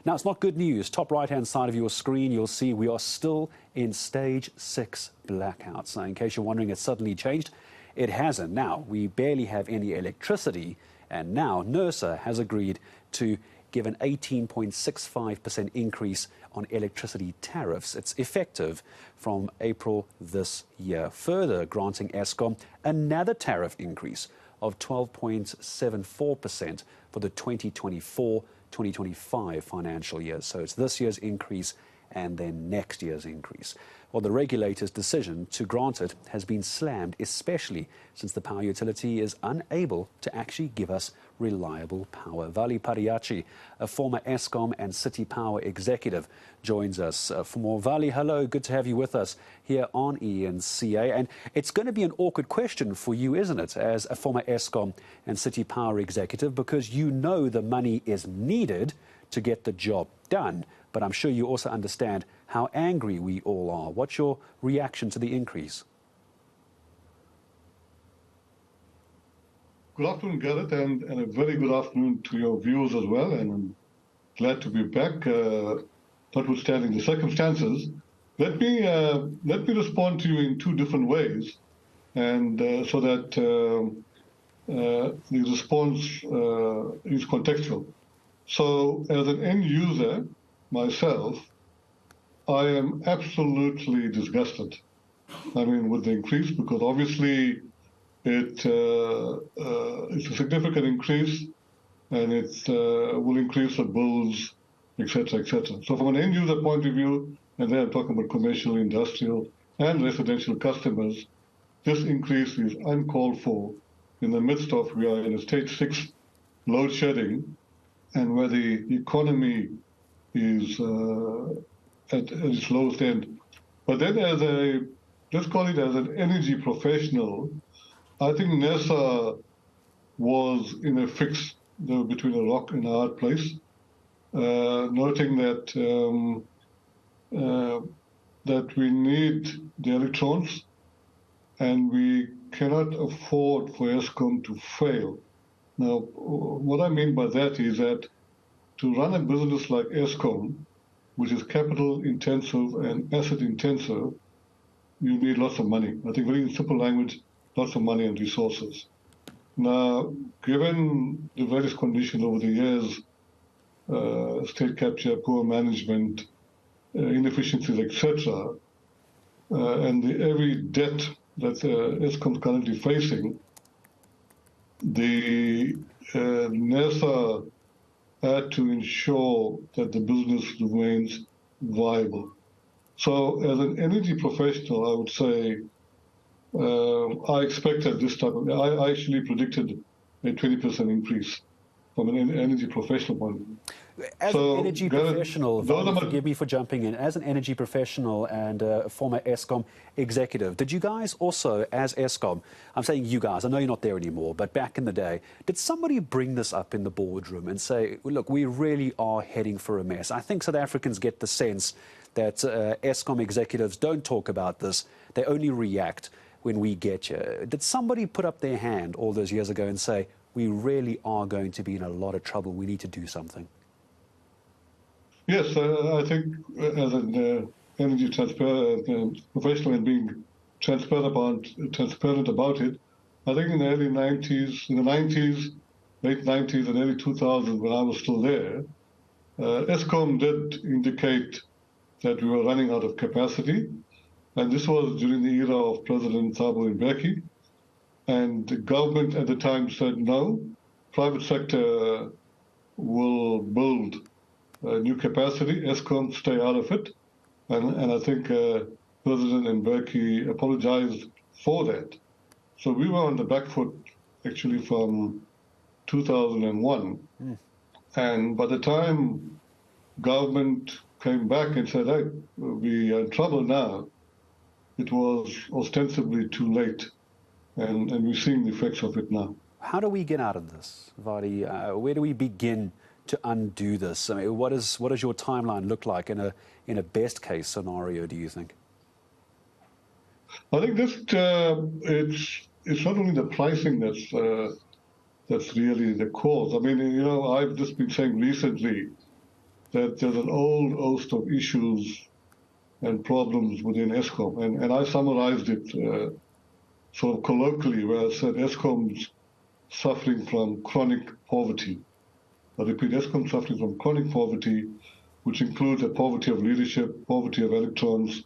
Now, it's not good news. Top right-hand side of your screen, you'll see we are still in stage 6 blackouts. Now, in case you're wondering, it's suddenly changed. It hasn't. Now, we barely have any electricity, and now NERSA has agreed to give an 18.65% increase on electricity tariffs. It's effective from April this year, further granting Eskom another tariff increase of 12.74% for the 2024-2025 financial year. So it's this year's increase and then next year's increase. Well, the regulator's decision to grant it has been slammed, especially since the power utility is unable to actually give us reliable power. Padayachee, a former Eskom and City Power executive, joins us for more. Vali, hello, good to have you with us here on eNCA. And it's going to be an awkward question for you, isn't it, as a former Eskom and City Power executive, because you know the money is needed to get the job done. But I'm sure you also understand how angry we all are. What's your reaction to the increase? Good afternoon, Gareth, and a very good afternoon to your viewers as well. And I'm glad to be back, notwithstanding the circumstances. Let me respond to you in two different ways, and so that the response is contextual. So, as an end user myself, I am absolutely disgusted. I mean, with the increase, because obviously it's a significant increase, and it will increase the bills, etc., etc. So, from an end user point of view, and then I'm talking about commercial, industrial, and residential customers, this increase is uncalled for in the midst of we are in a stage 6 load shedding, and where the economy is at its lowest end. But then let's call it as an energy professional, I think NERSA was in a fix, between a rock and a hard place, noting that that we need the electrons, and we cannot afford for Eskom to fail. Now, what I mean by that is that to run a business like Eskom, which is capital intensive and asset intensive, you need lots of money. I think very in simple language, lots of money and resources. Now, given the various conditions over the years, state capture, poor management, inefficiencies, etc., and the heavy debt that Eskom is currently facing, the NERSA had to ensure that the business remains viable. So as an energy professional, I would say I expected this type of, I actually predicted a 20% increase from an energy professional point of view. As an energy professional, forgive me for jumping in, as an energy professional and a former Eskom executive, did you guys also, as Eskom, I'm saying you guys, I know you're not there anymore, but back in the day, did somebody bring this up in the boardroom and say, look, we really are heading for a mess? I think South Africans get the sense that Eskom executives don't talk about this, they only react when we get you. Did somebody put up their hand all those years ago and say, we really are going to be in a lot of trouble, we need to do something? Yes, I think as an energy professional and being transparent about it, I think in the early 90s, in the 90s, late 90s and early 2000s, when I was still there, Eskom did indicate that we were running out of capacity. And this was during the era of President Thabo Mbeki. And the government at the time said, no, private sector will build new capacity, Eskom stay out of it. And I think President Mbeki apologized for that. So we were on the back foot actually from 2001. And by the time government came back and said, hey, we are in trouble now, it was ostensibly too late. And we're seeing the effects of it now. How do we get out of this, Vadi? Where do we begin to undo this? I mean, what does your timeline look like in a best case scenario, do you think? I think this it's not only the pricing that's really the cause. I mean, you know, I've just been saying recently that there's an old host of issues and problems within Eskom. And I summarized it sort of colloquially, where I said Eskom's suffering from chronic poverty. I repeat, Eskom suffering from chronic poverty, which includes a poverty of leadership, poverty of electrons,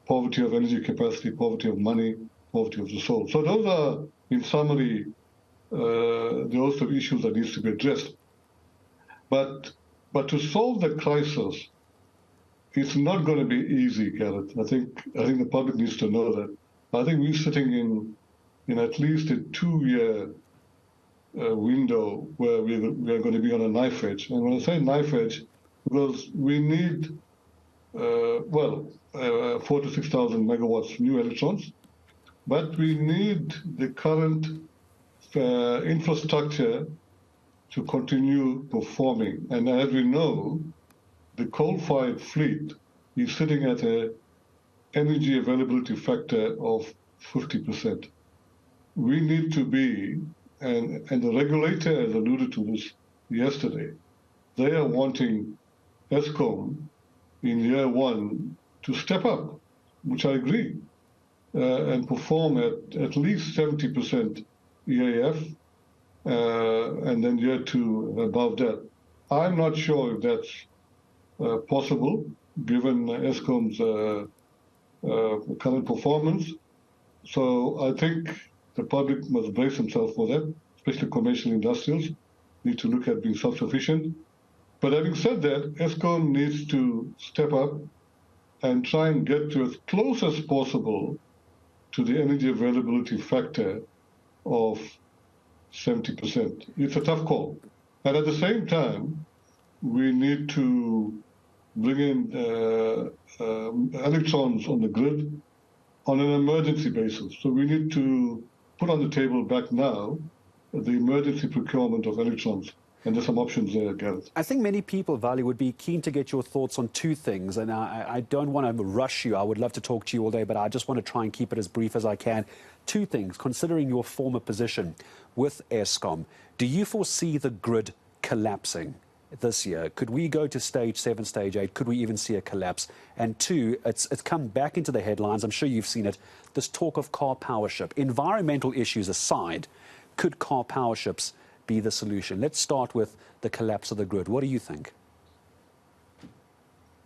poverty of energy capacity, poverty of money, poverty of the soul. So those are, in summary, the host of issues that needs to be addressed. But to solve the crisis, it's not going to be easy, Gareth. I think the public needs to know that. I think we're sitting in at least a 2-year window where we are going to be on a knife edge. And when I say knife edge, because we need 4,000 to 6,000 megawatts new electrons, but we need the current infrastructure to continue performing. And as we know, the coal-fired fleet is sitting at an energy availability factor of 50%. We need to be, and the regulator has alluded to this yesterday, they are wanting Eskom in year one to step up, which I agree, and perform at least 70% EAF, and then year two above that. I'm not sure if that's possible, given Eskom's current performance. So I think the public must brace themselves for that, especially commercial industrials need to look at being self-sufficient. But having said that, Eskom needs to step up and try and get to as close as possible to the energy availability factor of 70%. It's a tough call. And at the same time, we need to bring in electrons on the grid on an emergency basis. So we need to put on the table back now the emergency procurement of electrons. And there's some options there, Gareth. I think many people, Vali, would be keen to get your thoughts on two things. And I don't want to rush you. I would love to talk to you all day, but I just want to try and keep it as brief as I can. Two things, considering your former position with Eskom, do you foresee the grid collapsing this year? Could we go to stage 7, stage 8? Could we even see a collapse? And two, it's come back into the headlines. I'm sure you've seen it. This talk of car power ship. Environmental issues aside, could car power ships be the solution? Let's start with the collapse of the grid. What do you think?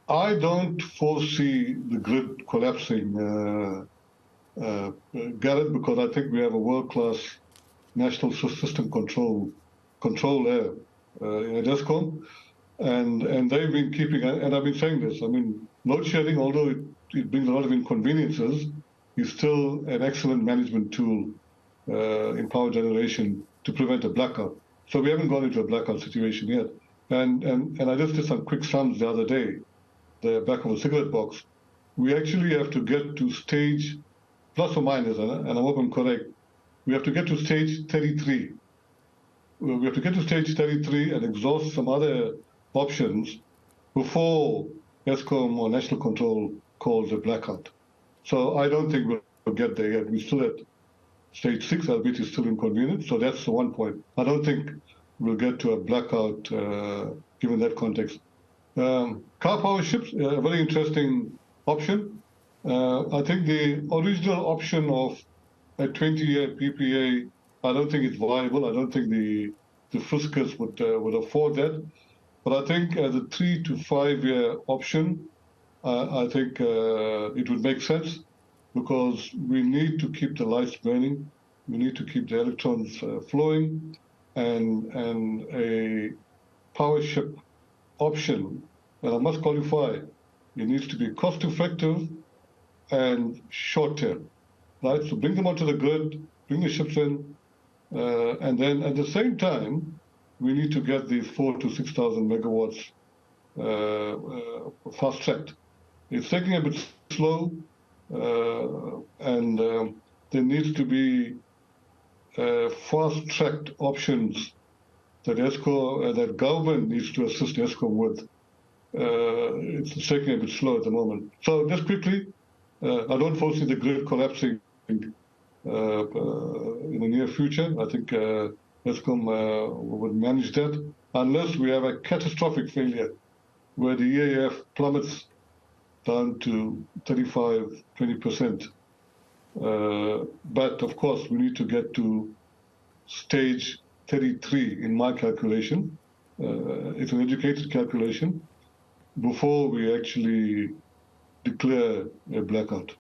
I don't foresee the grid collapsing, Gareth, because I think we have a world-class national system controller at Eskom, and they've been keeping, and I've been saying this, I mean, load shedding, although it brings a lot of inconveniences, is still an excellent management tool in power generation to prevent a blackout. So we haven't gone into a blackout situation yet. And I just did some quick sums the other day, the back of a cigarette box. We actually have to get to stage, plus or minus, and I hope I'm correct, we have to get to stage 33. We have to get to stage 33 and exhaust some other options before Eskom or National Control calls a blackout. So I don't think we'll get there yet. We're still at stage 6, albeit is still inconvenient. So that's the one point. I don't think we'll get to a blackout given that context. Car power ships, a very interesting option. I think the original option of a 20-year PPA, I don't think it's viable. I don't think the fiscus would afford that. But I think as a 3 to 5 year option, I think it would make sense, because we need to keep the lights burning, we need to keep the electrons flowing, and a power ship option, and I must qualify, it needs to be cost effective and short term, right? So bring them onto the grid, bring the ships in, and then at the same time, we need to get these 4,000 to 6,000 megawatts fast-tracked. It's taking a bit slow, and there needs to be fast-tracked options that Eskom, that government needs to assist Eskom with. It's taking a bit slow at the moment. So just quickly, I don't foresee the grid collapsing in the near future. I think Eskom would manage that, unless we have a catastrophic failure where the EAF plummets down to 35, 20%. But of course, we need to get to stage 33 in my calculation. It's an educated calculation before we actually declare a blackout.